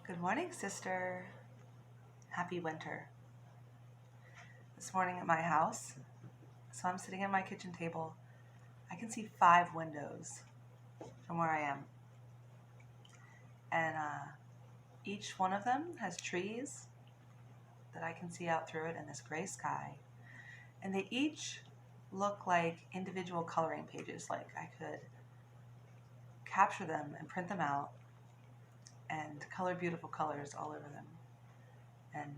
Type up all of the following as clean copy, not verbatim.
Good morning, sister. Happy winter. This morning at my house, so I'm sitting at my kitchen table. I can see 5 windows from where I am. And each one of them has trees that I can see out through it and this gray sky. And they each look like individual coloring pages, like I could capture them and print them out and color beautiful colors all over them. And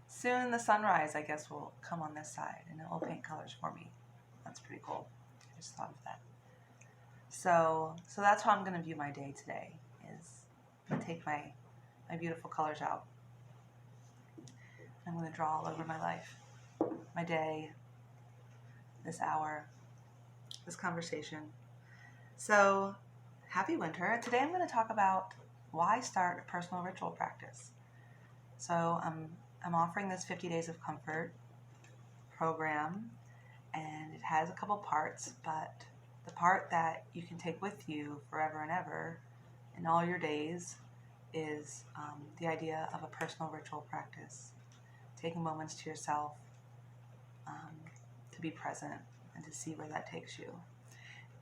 soon the sunrise, I guess, will come on this side and it will paint colors for me. That's pretty cool. I just thought of that. So that's how I'm going to view my day today, is I'm going to take my beautiful colors out. I'm going to draw all over my life, my day, this hour, this conversation. So happy winter. Today I'm going to talk about why start a personal ritual practice. So I'm offering this 50 Days of Comfort program, and it has a couple parts, but the part that you can take with you forever and ever in all your days is the idea of a personal ritual practice. Taking moments to yourself to be present and to see where that takes you.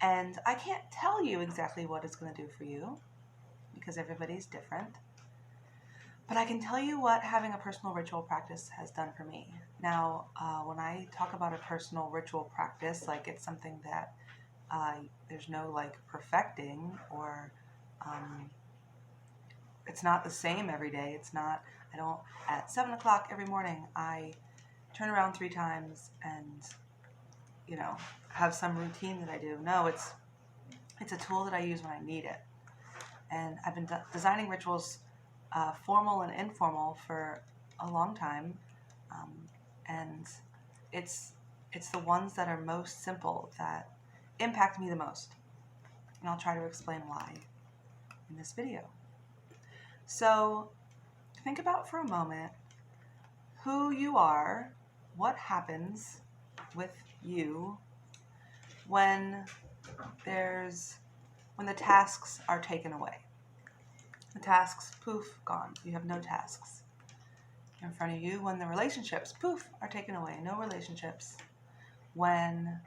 And I can't tell you exactly what it's going to do for you because everybody's different. But I can tell you what having a personal ritual practice has done for me. Now, when I talk about a personal ritual practice, like it's something that there's no like perfecting or it's not the same every day. It's not, I don't, at 7 o'clock every morning, I turn around 3 times and, have some routine that I do. No, it's a tool that I use when I need it. And I've been designing rituals, formal and informal, for a long time. And it's the ones that are most simple that impact me the most. And I'll try to explain why in this video. So think about for a moment who you are, what happens with you when the tasks are taken away. The tasks, poof, gone. You have no tasks in front of you. When the relationships, poof, are taken away. No relationships. When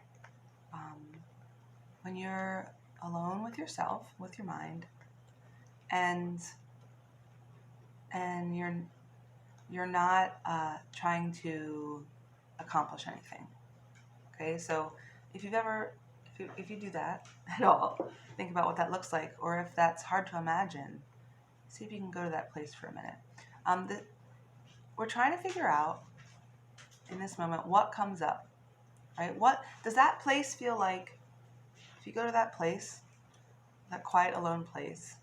you're alone with yourself, with your mind, and you're not trying to accomplish anything. Okay, so if you do that at all, think about what that looks like, or if that's hard to imagine, see if you can go to that place for a minute. We're trying to figure out in this moment what comes up, right? What does that place feel like? If you go to that place, that quiet, alone place,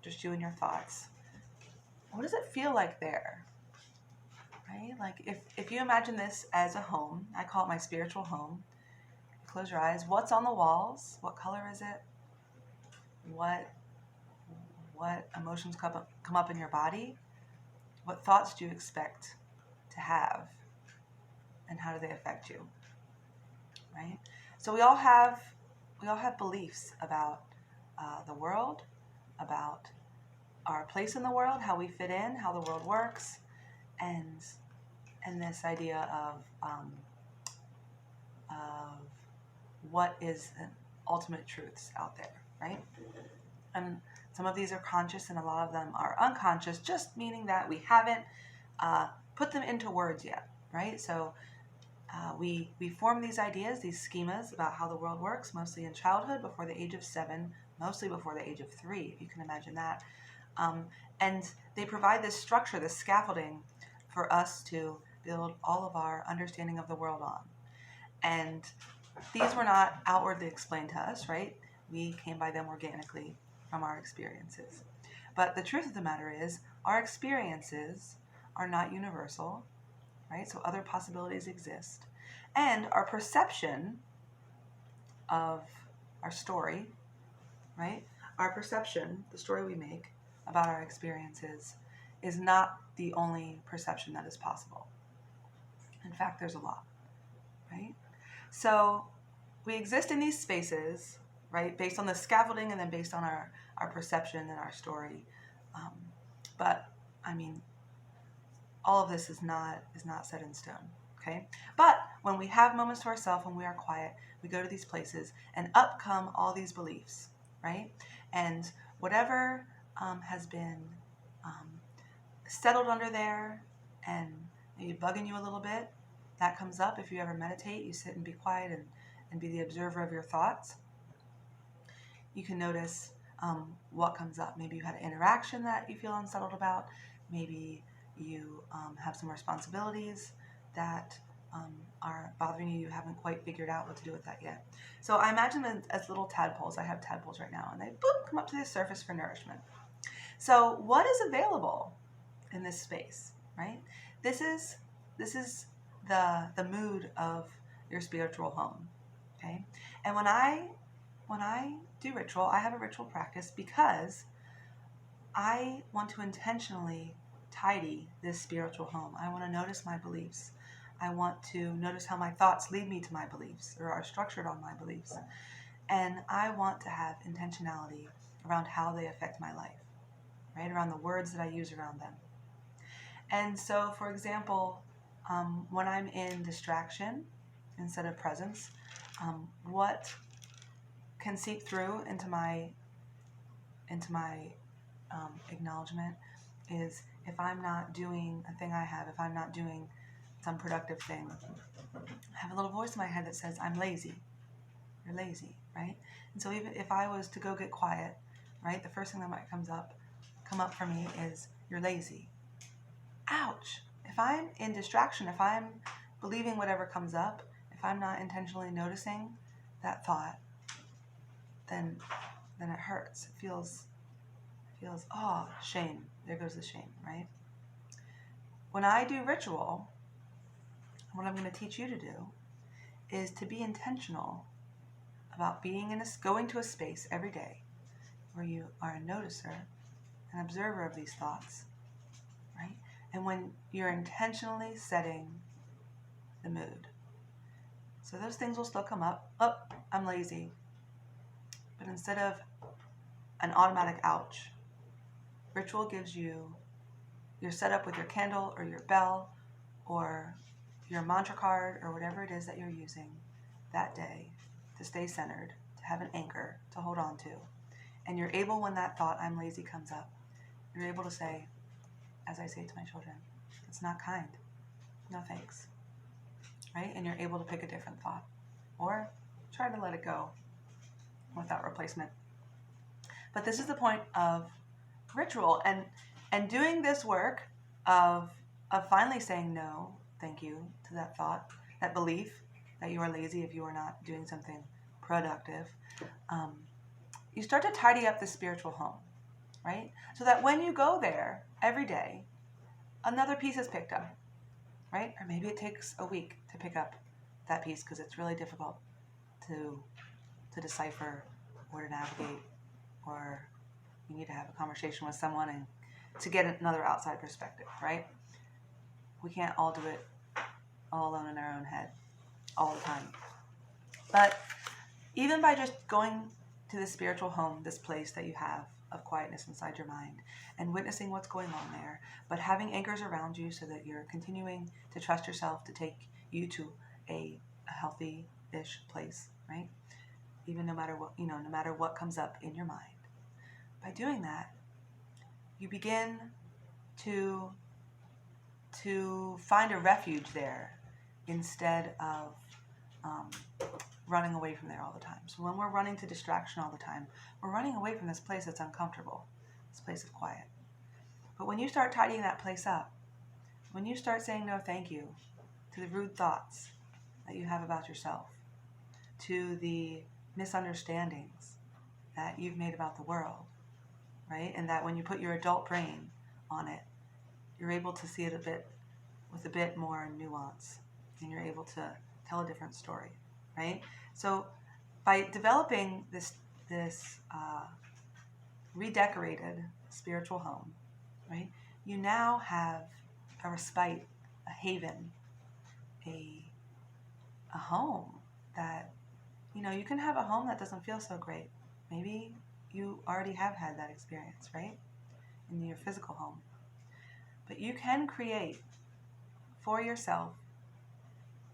just you and your thoughts, what does it feel like there? Right? Like if you imagine this as a home, I call it my spiritual home. Close your eyes. What's on the walls? What color is it? What emotions come up in your body? What thoughts do you expect to have? And how do they affect you? Right? So we all have beliefs about the world, about our place in the world, how we fit in, how the world works, and this idea of what is ultimate truths out there, right? And some of these are conscious and a lot of them are unconscious, just meaning that we haven't put them into words yet, right? So we form these ideas, these schemas about how the world works, mostly in childhood, before the age of 7, mostly before the age of 3, if you can imagine that. And they provide this structure, this scaffolding for us to build all of our understanding of the world on. And these were not outwardly explained to us, right? We came by them organically from our experiences. But the truth of the matter is, our experiences are not universal, right? So other possibilities exist. And our perception of our story, right? Our perception, the story we make about our experiences, is not the only perception that is possible. In fact, there's a lot, right? So we exist in these spaces, right, based on the scaffolding and then based on our perception and our story. But I mean, all of this is not set in stone. Okay, but when we have moments to ourselves, when we are quiet, we go to these places, and up come all these beliefs, right? And whatever has been um, settled under there and maybe bugging you a little bit, that comes up. If you ever meditate, you sit and be quiet and be the observer of your thoughts. You can notice what comes up. Maybe you had an interaction that you feel unsettled about. Maybe you have some responsibilities that are bothering you. You haven't quite figured out what to do with that yet. So I imagine them as little tadpoles. I have tadpoles right now, and they boop, come up to the surface for nourishment. So what is available in this space, right? This is the mood of your spiritual home, okay? And when I do ritual, I have a ritual practice because I want to intentionally tidy this spiritual home. I want to notice my beliefs. I want to notice how my thoughts lead me to my beliefs or are structured on my beliefs. And I want to have intentionality around how they affect my life, right? Around the words that I use around them. And so, for example, when I'm in distraction instead of presence, what can seep through into my acknowledgement is if I'm not doing a thing if I'm not doing some productive thing, I have a little voice in my head that says, I'm lazy. You're lazy, right? And so even if I was to go get quiet, right, the first thing that might come up for me is, you're lazy. Ouch. If I'm in distraction, if I'm believing whatever comes up, if I'm not intentionally noticing that thought, then it hurts. It feels, oh, shame. There goes the shame, right? When I do ritual, what I'm going to teach you to do is to be intentional about going to a space every day where you are a noticer, an observer of these thoughts, right? And when you're intentionally setting the mood. So those things will still come up. Oh, I'm lazy. But instead of an automatic ouch, ritual gives you your setup with your candle or your bell or your mantra card or whatever it is that you're using that day to stay centered, to have an anchor to hold on to. And you're able, when that thought, I'm lazy, comes up, you're able to say, as I say to my children, it's not kind. No thanks. Right? And you're able to pick a different thought or try to let it go without replacement. But this is the point of ritual and doing this work of finally saying no, thank you, to that thought, that belief that you are lazy if you are not doing something productive. You start to tidy up the spiritual home, right? So that when you go there every day, another piece is picked up, right? Or maybe it takes a week to pick up that piece because it's really difficult to decipher or to navigate, or you need to have a conversation with someone and to get another outside perspective, right? We can't all do it all alone in our own head all the time. But even by just going to this spiritual home, this place that you have of quietness inside your mind and witnessing what's going on there, but having anchors around you so that you're continuing to trust yourself to take you to a healthy-ish place, right? Even no matter what comes up in your mind. By doing that, you begin to find a refuge there instead of running away from there all the time. So when we're running to distraction all the time, we're running away from this place that's uncomfortable, this place of quiet. But when you start tidying that place up, when you start saying no thank you to the rude thoughts that you have about yourself, to the misunderstandings that you've made about the world, right? And that when you put your adult brain on it, you're able to see it with a bit more nuance, and you're able to tell a different story, right? So by developing this redecorated spiritual home, right, you now have a respite, a haven, a home that, you can have a home that doesn't feel so great. Maybe you already have had that experience, right? in your physical home. But you can create for yourself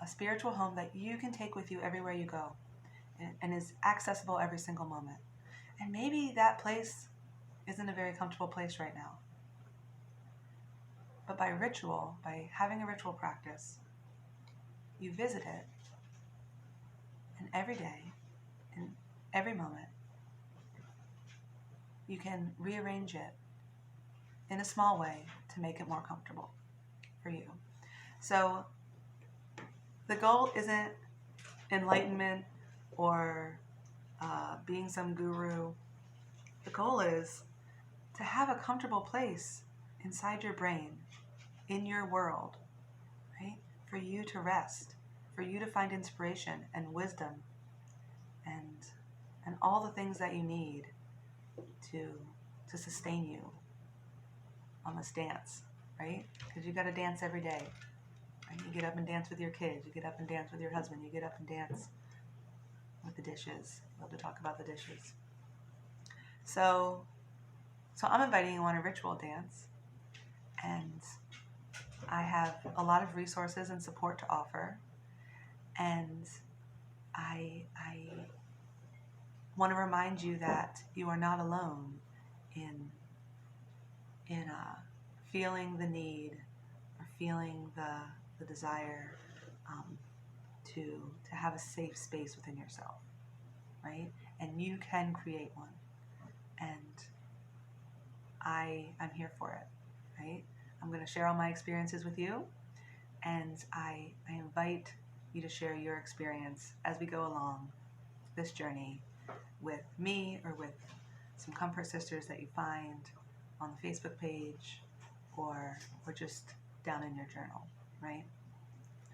a spiritual home that you can take with you everywhere you go and is accessible every single moment. And maybe that place isn't a very comfortable place right now. But by ritual, by having a ritual practice, you visit it, and every day, in every moment, you can rearrange it in a small way to make it more comfortable for you. So the goal isn't enlightenment or being some guru. The goal is to have a comfortable place inside your brain, in your world, right? For you to rest, for you to find inspiration and wisdom and all the things that you need to sustain you on this dance, right? Because you got to dance every day. Right? You get up and dance with your kids. You get up and dance with your husband. You get up and dance with the dishes. Love to talk about the dishes. So I'm inviting you on a ritual dance, and I have a lot of resources and support to offer, and I want to remind you that you are not alone in feeling the need or feeling the desire to have a safe space within yourself, right? And you can create one, and I'm here for it, right? I'm going to share all my experiences with you, and I invite you to share your experience as we go along this journey with me or with some comfort sisters that you find on the Facebook page or just down in your journal, right?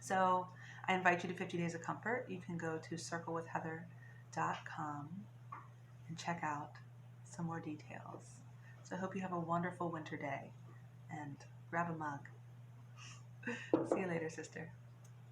So I invite you to 50 Days of Comfort. You can go to circlewithheather.com and check out some more details. So I hope you have a wonderful winter day, and grab a mug. See you later, sister.